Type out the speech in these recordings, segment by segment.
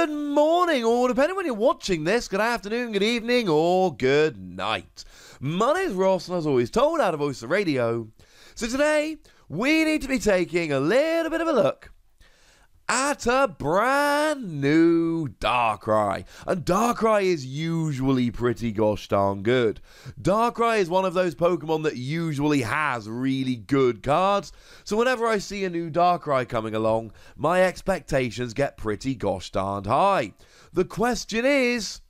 Good morning, or depending when you're watching this, good afternoon, good evening, or good night. My name's Ross, and as always told out of Voice of Radio. So today, we need to be taking a little bit of a look at a brand new Darkrai. And Darkrai is usually pretty gosh darn good. Darkrai is one of those Pokemon that usually has really good cards. So whenever I see a new Darkrai coming along, my expectations get pretty gosh darned high. The question is,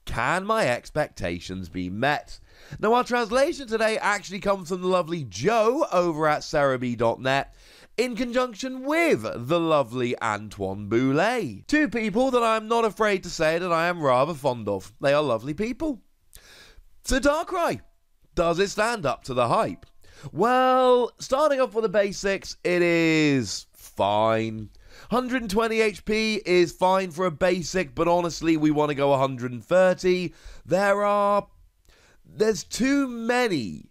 can my expectations be met? Now, our translation today actually comes from the lovely Joe over at Cerebi.net, in conjunction with the lovely Antoine Boulet. Two people that I'm not afraid to say that I am rather fond of. They are lovely people. So Darkrai, does it stand up to the hype? Well, starting off with the basics, it is fine. 120 HP is fine for a basic, but honestly, we want to go 130. There's too many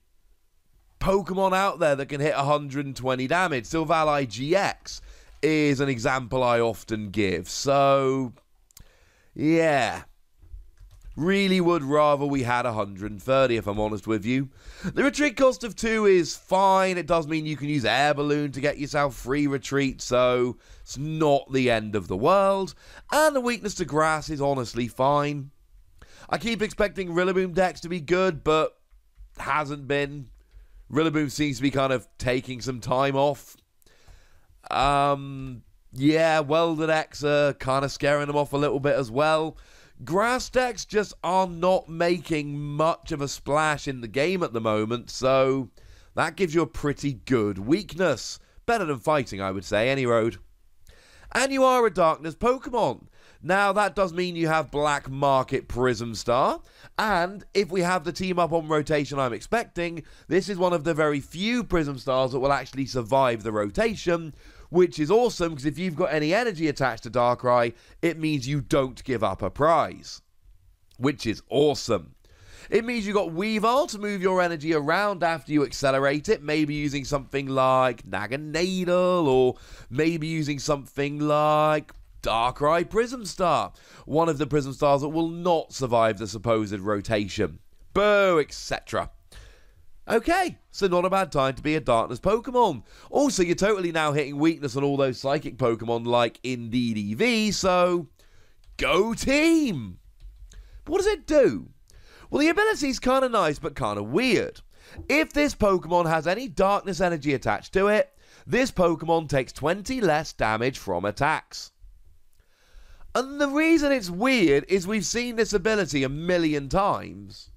Pokemon out there that can hit 120 damage. Silvally GX is an example I often give. So, yeah. Really would rather we had 130, if I'm honest with you. The retreat cost of 2 is fine. It does mean you can use Air Balloon to get yourself free retreat, so it's not the end of the world. And the weakness to grass is honestly fine. I keep expecting Rillaboom decks to be good, but hasn't been. Rillaboom seems to be kind of taking some time off. Yeah, Welder decks are kind of scaring them off a little bit as well. Grass decks just are not making much of a splash in the game at the moment, so that gives you a pretty good weakness. Better than fighting, I would say, any road. And you are a Darkness Pokemon. Now, that does mean you have Black Market Prism Star, and if we have the team up on rotation I'm expecting, this is one of the very few Prism Stars that will actually survive the rotation, which is awesome, because if you've got any energy attached to Darkrai, it means you don't give up a prize, which is awesome. It means you've got Weavile to move your energy around after you accelerate it, maybe using something like Naganadel, or maybe using something like Darkrai Prism Star, one of the Prism Stars that will not survive the supposed rotation. Boo, etc. Okay, so not a bad time to be a Darkness Pokemon. Also, you're totally now hitting weakness on all those Psychic Pokemon like Indeed EV, so go team! But what does it do? Well, the ability's kind of nice, but kind of weird. If this Pokemon has any Darkness energy attached to it, this Pokemon takes 20 less damage from attacks. And the reason it's weird is we've seen this ability a million times.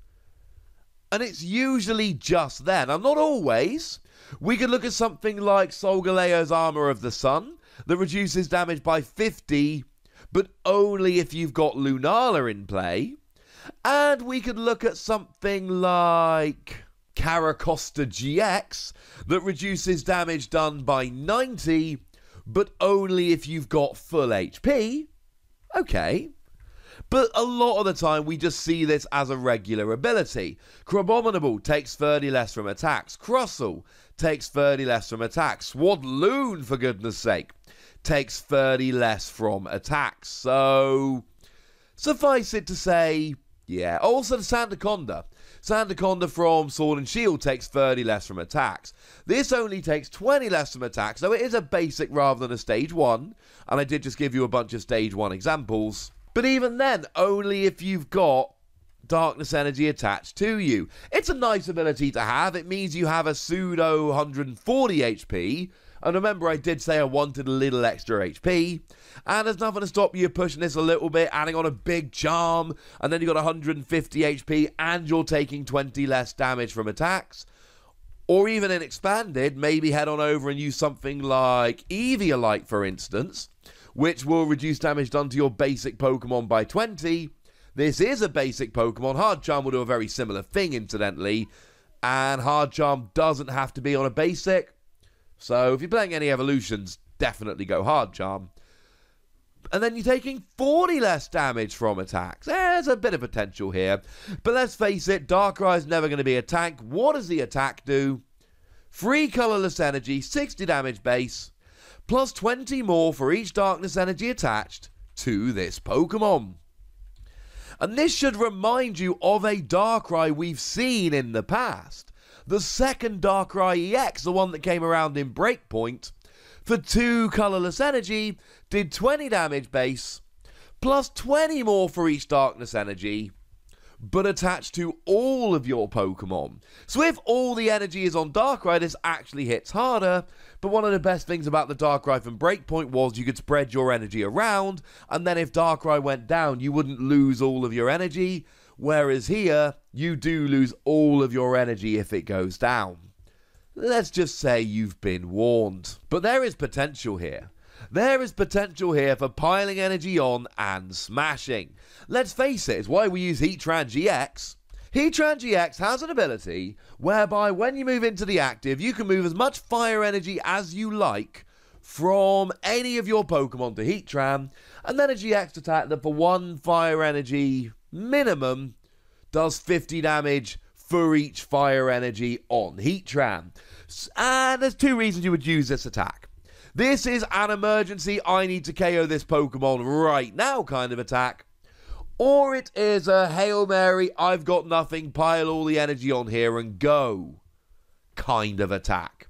And it's usually just then. Now, not always. We could look at something like Solgaleo's Armor of the Sun that reduces damage by 50, but only if you've got Lunala in play. And we could look at something like Caracosta GX that reduces damage done by 90, but only if you've got full HP. Okay, but a lot of the time we just see this as a regular ability. Crabominable takes 30 less from attacks. Crustle takes 30 less from attacks. Swadloon, for goodness sake, takes 30 less from attacks. So, suffice it to say, yeah. Also, the Sandaconda. Sandaconda from Sword and Shield takes 30 less from attacks. This only takes 20 less from attacks, so it is a basic rather than a stage 1. And I did just give you a bunch of stage 1 examples. But even then, only if you've got Darkness energy attached to you. It's a nice ability to have. It means you have a pseudo 140 HP. And remember, I did say I wanted a little extra HP. And there's nothing to stop you pushing this a little bit, adding on a big charm, and then you've got 150 HP, and you're taking 20 less damage from attacks. Or even in Expanded, maybe head on over and use something like Eviolite, for instance, which will reduce damage done to your basic Pokemon by 20. This is a basic Pokemon. Hard Charm will do a very similar thing, incidentally. And Hard Charm doesn't have to be on a basic. So if you're playing any evolutions, definitely go Hard Charm. And then you're taking 40 less damage from attacks. There's a bit of potential here. But let's face it, Darkrai is never going to be a tank. What does the attack do? Free colorless energy, 60 damage base, plus 20 more for each darkness energy attached to this Pokemon. And this should remind you of a Darkrai we've seen in the past. The second Darkrai EX, the one that came around in Breakpoint, for 2 colourless energy, did 20 damage base, plus 20 more for each darkness energy, but attached to all of your Pokemon. So if all the energy is on Darkrai, this actually hits harder, but one of the best things about the Darkrai from Breakpoint was you could spread your energy around, and then if Darkrai went down, you wouldn't lose all of your energy, whereas here, you do lose all of your energy if it goes down. Let's just say you've been warned. But there is potential here. There is potential here for piling energy on and smashing. Let's face it, it's why we use Heatran GX. Heatran GX has an ability whereby when you move into the active, you can move as much fire energy as you like from any of your Pokemon to Heatran, and then a GX attack that for 1 fire energy minimum does 50 damage for each fire energy on Heatran. And there's 2 reasons you would use this attack. This is an emergency, I need to KO this Pokemon right now kind of attack. Or it is a Hail Mary, I've got nothing, pile all the energy on here and go kind of attack.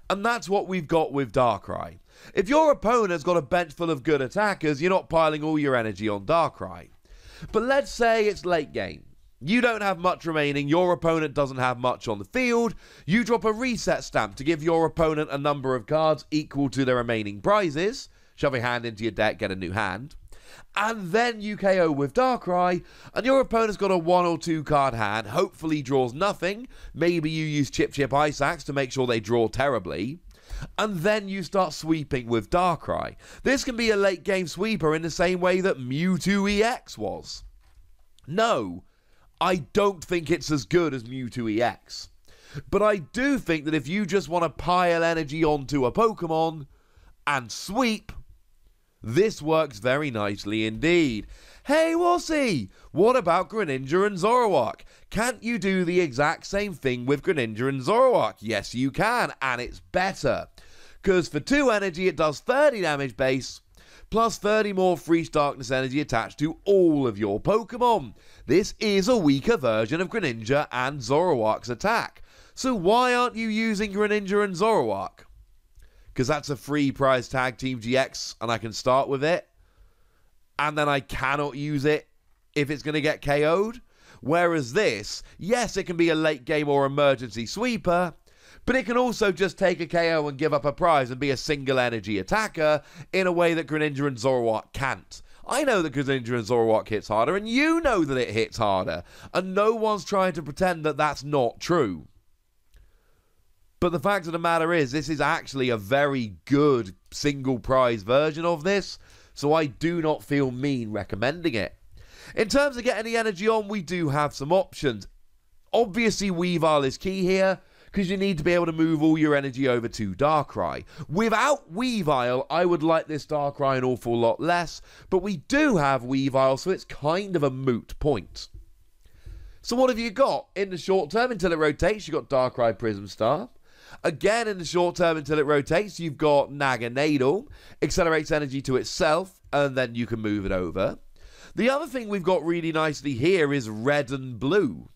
And that's what we've got with Darkrai. If your opponent's got a bench full of good attackers, you're not piling all your energy on Darkrai. But let's say it's late game. You don't have much remaining, your opponent doesn't have much on the field, you drop a reset stamp to give your opponent a number of cards equal to the remaining prizes, shove a hand into your deck, get a new hand, and then you KO with Darkrai, and your opponent's got a 1 or 2 card hand, hopefully draws nothing, maybe you use Chip Ice Axe to make sure they draw terribly, and then you start sweeping with Darkrai. This can be a late game sweeper in the same way that Mewtwo EX was. No, I don't think it's as good as Mewtwo EX. But I do think that if you just want to pile energy onto a Pokemon and sweep, this works very nicely indeed. Hey Wussy, what about Greninja and Zoroark? Can't you do the exact same thing with Greninja and Zoroark? Yes you can, and it's better. Because for 2 energy it does 30 damage base, plus 30 more for each darkness energy attached to all of your Pokemon. This is a weaker version of Greninja and Zoroark's attack. So why aren't you using Greninja and Zoroark? Because that's a free prize tag team GX and I can start with it. And then I cannot use it if it's going to get KO'd. Whereas this, yes, it can be a late game or emergency sweeper, but it can also just take a KO and give up a prize and be a single energy attacker in a way that Greninja and Zoroark can't. I know that Greninja and Zoroark hits harder, and you know that it hits harder, and no one's trying to pretend that that's not true. But the fact of the matter is, this is actually a very good single prize version of this, so I do not feel mean recommending it. In terms of getting the energy on, we do have some options. Obviously, Weavile is key here, because you need to be able to move all your energy over to Darkrai. Without Weavile, I would like this Darkrai an awful lot less, but we do have Weavile, so it's kind of a moot point. So what have you got? In the short term, until it rotates, you've got Darkrai Prism Star. Again, in the short term, until it rotates, you've got Naganadel. Accelerates energy to itself, and then you can move it over. The other thing we've got really nicely here is Red and Blue.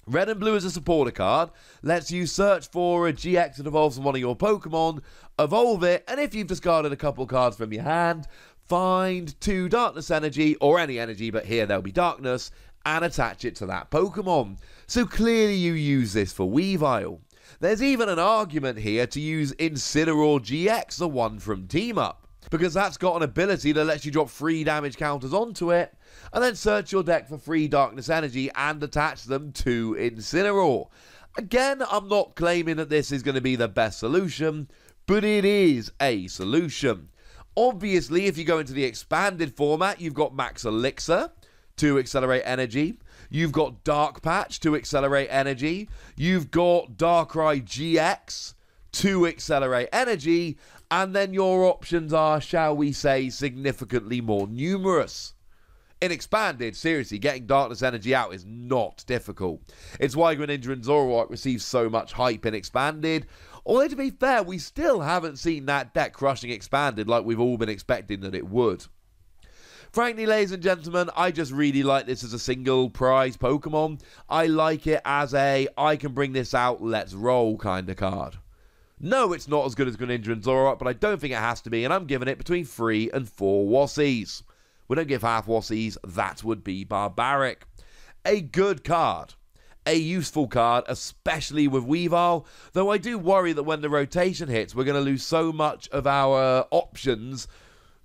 Red and Blue is a supporter card, lets you search for a GX that evolves from one of your Pokemon, evolve it, and if you've discarded a couple cards from your hand, find 2 Darkness energy, or any energy, but here there'll be Darkness, and attach it to that Pokemon. So clearly you use this for Weavile. There's even an argument here to use Incineroar GX, the one from Team Up, because that's got an ability that lets you drop 3 damage counters onto it, and then search your deck for 3 Darkness energy and attach them to Incineroar. Again, I'm not claiming that this is going to be the best solution, but it is a solution. Obviously, if you go into the expanded format, you've got Max Elixir to accelerate energy. You've got Dark Patch to accelerate energy. You've got Darkrai GX to accelerate energy. And then your options are, shall we say, significantly more numerous. In Expanded, seriously, getting Darkness energy out is not difficult. It's why Greninja and Zoroark receive so much hype in Expanded. Although, to be fair, we still haven't seen that deck crushing Expanded like we've all been expecting that it would. Frankly, ladies and gentlemen, I just really like this as a single prize Pokemon. I like it as a I can bring this out, let's roll kind of card. No, it's not as good as Greninja and Zoroark, but I don't think it has to be, and I'm giving it between 3 and 4 Wassies. We don't give half Wassies, that would be barbaric. A good card. A useful card, especially with Weavile, though I do worry that when the rotation hits, we're going to lose so much of our options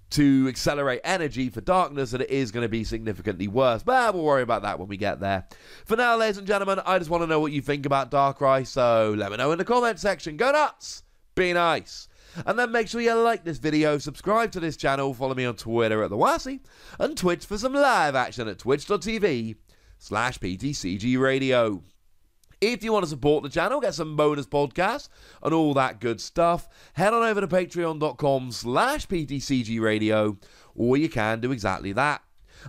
to accelerate energy for darkness that it is going to be significantly worse. But we'll worry about that when we get there. For now, ladies and gentlemen, I just want to know what you think about Darkrai, so let me know in the comment section. Go nuts! Be nice! And then make sure you like this video, subscribe to this channel, follow me on Twitter at The Wassy, and Twitch for some live action at twitch.tv/PTCGRadio. If you want to support the channel, get some bonus podcasts and all that good stuff, head on over to patreon.com/PTCGRadio, or you can do exactly that.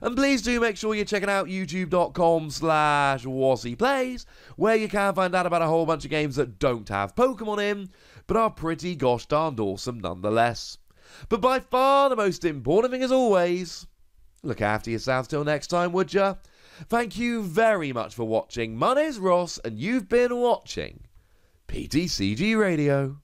And please do make sure you're checking out youtube.com/WassyPlays, where you can find out about a whole bunch of games that don't have Pokemon in, but are pretty gosh darned awesome nonetheless. But by far the most important thing as always, look after yourselves till next time, would ya? Thank you very much for watching. My name's Ross, and you've been watching PTCG Radio.